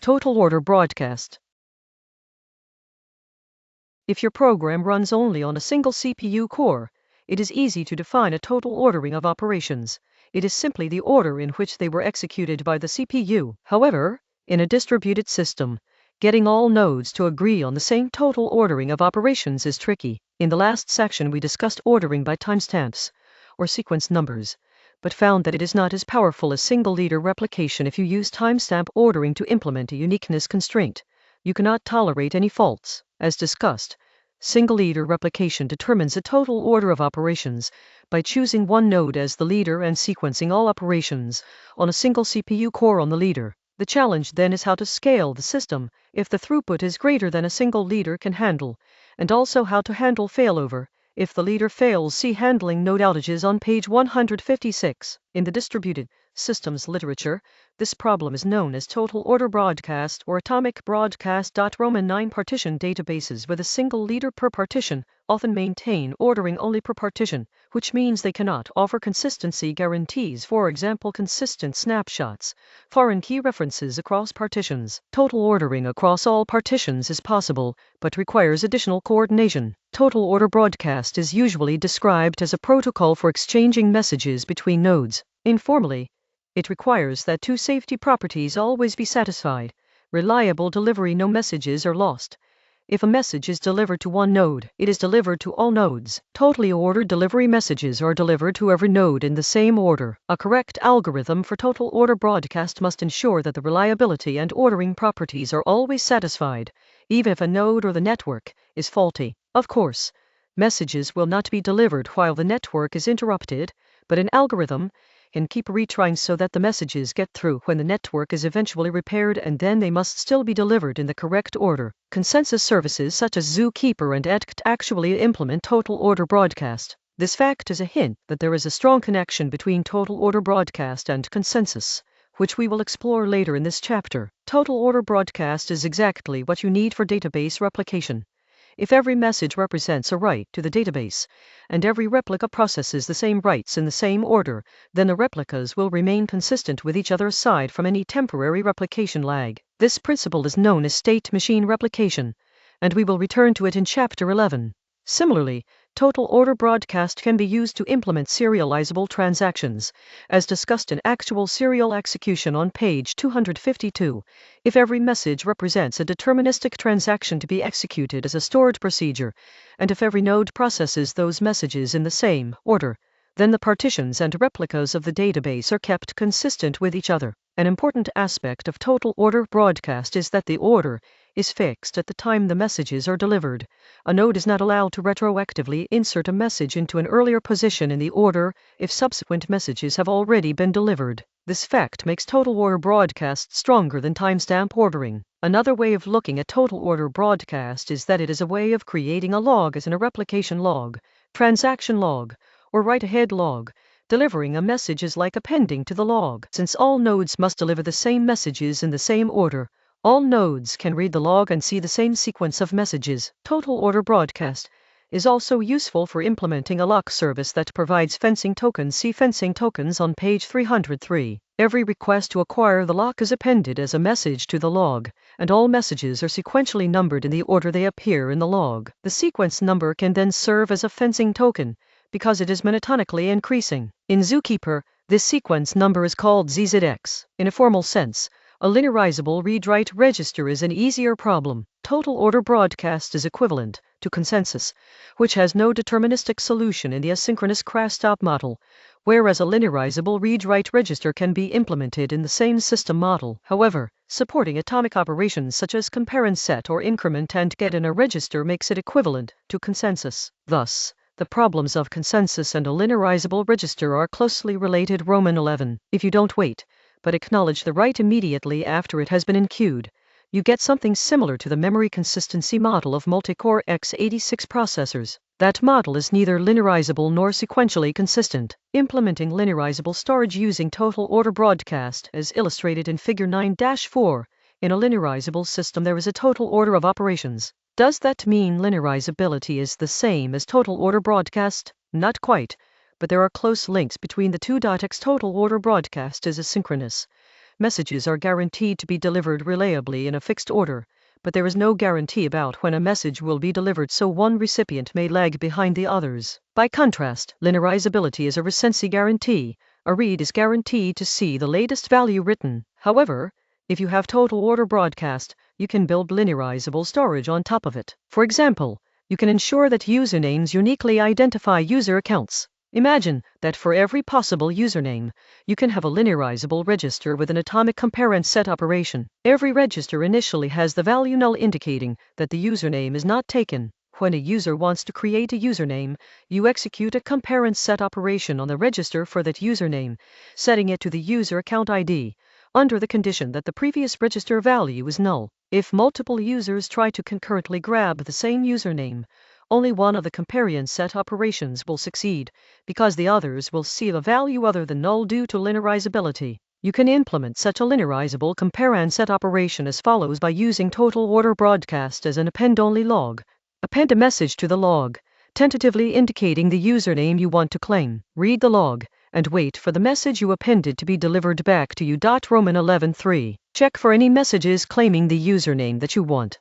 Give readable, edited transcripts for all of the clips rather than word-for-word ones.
Total order broadcast. If your program runs only on a single CPU core, it is easy to define a total ordering of operations. It is simply the order in which they were executed by the CPU. However, in a distributed system, getting all nodes to agree on the same total ordering of operations is tricky. In the last section we discussed ordering by timestamps, or sequence numbers, but found that it is not as powerful as single-leader replication if you use timestamp ordering to implement a uniqueness constraint. You cannot tolerate any faults. As discussed, single-leader replication determines a total order of operations by choosing one node as the leader and sequencing all operations on a single CPU core on the leader. The challenge then is how to scale the system if the throughput is greater than a single leader can handle, and also how to handle failover if the leader fails. See handling node outages on page 156. In the distributed systems literature, this problem is known as total order broadcast or atomic broadcast. Roman 9 partition databases with a single leader per partition often maintain ordering only per partition, which means they cannot offer consistency guarantees, for example consistent snapshots, foreign key references across partitions. Total ordering across all partitions is possible, but requires additional coordination. Total order broadcast is usually described as a protocol for exchanging messages between nodes. Informally, it requires that two safety properties always be satisfied. Reliable delivery: no messages are lost. If a message is delivered to one node, it is delivered to all nodes. Totally ordered delivery messages are delivered to every node in the same order. A correct algorithm for total order broadcast must ensure that the reliability and ordering properties are always satisfied, even if a node or the network is faulty. Of course, messages will not be delivered while the network is interrupted, but an algorithm can keep retrying so that the messages get through when the network is eventually repaired, and then they must still be delivered in the correct order. Consensus services such as Zookeeper and Etcd actually implement total order broadcast. This fact is a hint that there is a strong connection between total order broadcast and consensus, which we will explore later in this chapter. Total order broadcast is exactly what you need for database replication. If every message represents a write to the database, and every replica processes the same writes in the same order, then the replicas will remain consistent with each other aside from any temporary replication lag. This principle is known as state machine replication, and we will return to it in Chapter 11. Similarly, total order broadcast can be used to implement serializable transactions, as discussed in actual serial execution on page 252. If every message represents a deterministic transaction to be executed as a stored procedure, and if every node processes those messages in the same order, then the partitions and replicas of the database are kept consistent with each other. An important aspect of total order broadcast is that the order is fixed at the time the messages are delivered. A node is not allowed to retroactively insert a message into an earlier position in the order if subsequent messages have already been delivered. This fact makes total order broadcast stronger than timestamp ordering. Another way of looking at total order broadcast is that it is a way of creating a log as in a replication log, transaction log, or write-ahead log. Delivering a message is like appending to the log. Since all nodes must deliver the same messages in the same order, all nodes can read the log and see the same sequence of messages. Total order broadcast is also useful for implementing a lock service that provides fencing tokens. See fencing tokens on page 303. Every request to acquire the lock is appended as a message to the log, and all messages are sequentially numbered in the order they appear in the log. The sequence number can then serve as a fencing token, because it is monotonically increasing. In Zookeeper, this sequence number is called ZZX. In a formal sense, a linearizable read-write register is an easier problem. Total order broadcast is equivalent to consensus, which has no deterministic solution in the asynchronous crash-stop model, whereas a linearizable read-write register can be implemented in the same system model. However, supporting atomic operations such as compare and set or increment and get in a register makes it equivalent to consensus. Thus, the problems of consensus and a linearizable register are closely related. Roman 11. If you don't wait, but acknowledge the write immediately after it has been enqueued, you get something similar to the memory consistency model of multi-core x86 processors. That model is neither linearizable nor sequentially consistent. Implementing linearizable storage using total order broadcast, as illustrated in Figure 9-4, in a linearizable system there is a total order of operations. Does that mean linearizability is the same as total order broadcast? Not quite, but there are close links between the two. X total order broadcast is asynchronous, Messages are guaranteed to be delivered reliably in a fixed order, but there is no guarantee about when a message will be delivered, so one recipient may lag behind the others. By contrast, linearizability is a recency guarantee. A read is guaranteed to see the latest value written. However, if you have total order broadcast, you can build linearizable storage on top of it. For example, you can ensure that usernames uniquely identify user accounts. Imagine that for every possible username, you can have a linearizable register with an atomic compare and set operation. Every register initially has the value null indicating that the username is not taken. When a user wants to create a username, you execute a compare and set operation on the register for that username, setting it to the user account ID, under the condition that the previous register value is null. If multiple users try to concurrently grab the same username, only one of the compare and set operations will succeed, because the others will see a value other than null due to linearizability. You can implement such a linearizable compare and set operation as follows by using total order broadcast as an append-only log. Append a message to the log, tentatively indicating the username you want to claim. Read the log, and wait for the message you appended to be delivered back to you. Roman 11.3. Check for any messages claiming the username that you want.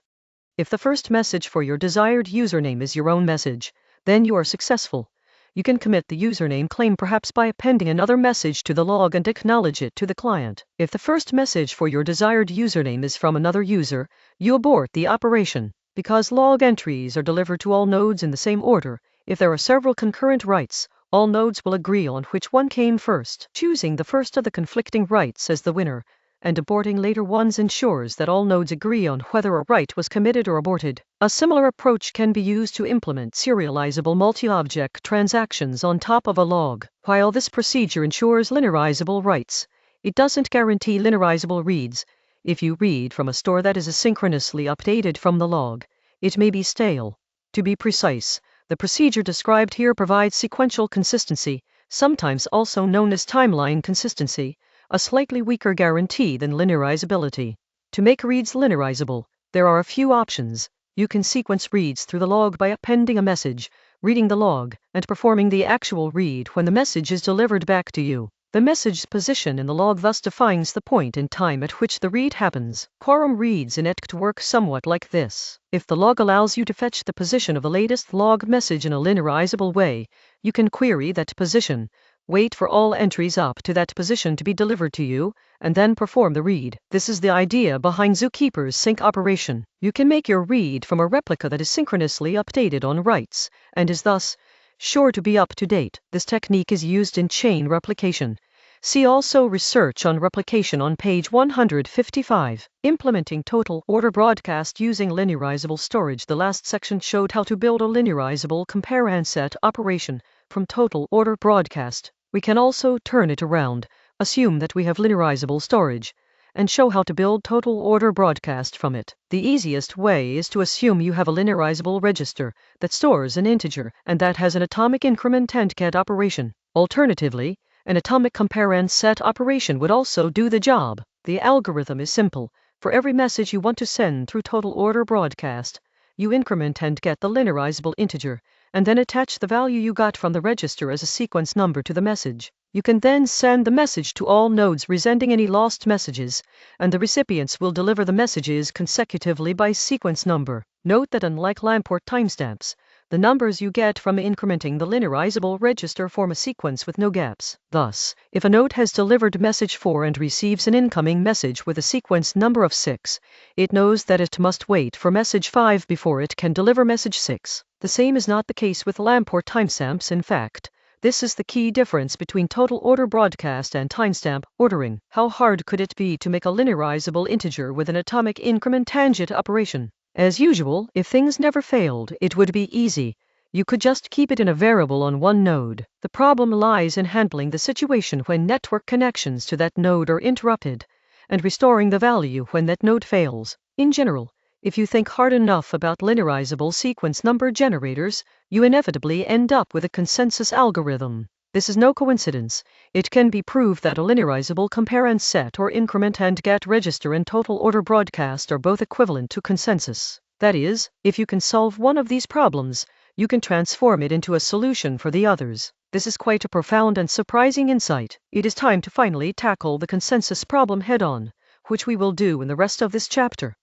If the first message for your desired username is your own message, then you are successful. You can commit the username claim perhaps by appending another message to the log and acknowledge it to the client. If the first message for your desired username is from another user, you abort the operation. Because log entries are delivered to all nodes in the same order, if there are several concurrent writes, all nodes will agree on which one came first. Choosing the first of the conflicting writes as the winner, and aborting later ones ensures that all nodes agree on whether a write was committed or aborted. A similar approach can be used to implement serializable multi-object transactions on top of a log. While this procedure ensures linearizable writes, it doesn't guarantee linearizable reads. If you read from a store that is asynchronously updated from the log, it may be stale. To be precise, the procedure described here provides sequential consistency, sometimes also known as timeline consistency, a slightly weaker guarantee than linearizability. To make reads linearizable, there are a few options. You can sequence reads through the log by appending a message, reading the log, and performing the actual read when the message is delivered back to you. The message's position in the log thus defines the point in time at which the read happens. Quorum reads in ETCT work somewhat like this. If the log allows you to fetch the position of the latest log message in a linearizable way, you can query that position, wait for all entries up to that position to be delivered to you, and then perform the read. This is the idea behind Zookeeper's sync operation. You can make your read from a replica that is synchronously updated on writes, and is thus sure to be up to date. This technique is used in chain replication. See also research on replication on page 155. Implementing total order broadcast using linearizable storage. The last section showed how to build a linearizable compare and set operation from total order broadcast. We can also turn it around, assume that we have linearizable storage, and show how to build total order broadcast from it. The easiest way is to assume you have a linearizable register that stores an integer and that has an atomic increment and get operation. Alternatively, an atomic compare and set operation would also do the job. The algorithm is simple. For every message you want to send through total order broadcast, you increment and get the linearizable integer, and then attach the value you got from the register as a sequence number to the message. You can then send the message to all nodes resending any lost messages, and the recipients will deliver the messages consecutively by sequence number. Note that unlike Lamport timestamps, the numbers you get from incrementing the linearizable register form a sequence with no gaps. Thus, if a node has delivered message 4 and receives an incoming message with a sequence number of 6, it knows that it must wait for message 5 before it can deliver message 6. The same is not the case with Lamport timestamps. In fact, this is the key difference between total order broadcast and timestamp ordering. How hard could it be to make a linearizable integer with an atomic increment tangent operation? As usual, if things never failed, it would be easy. You could just keep it in a variable on one node. The problem lies in handling the situation when network connections to that node are interrupted, and restoring the value when that node fails. In general, if you think hard enough about linearizable sequence number generators, you inevitably end up with a consensus algorithm. This is no coincidence. It can be proved that a linearizable compare and set or increment and get register and total order broadcast are both equivalent to consensus. That is, if you can solve one of these problems, you can transform it into a solution for the others. This is quite a profound and surprising insight. It is time to finally tackle the consensus problem head-on, which we will do in the rest of this chapter.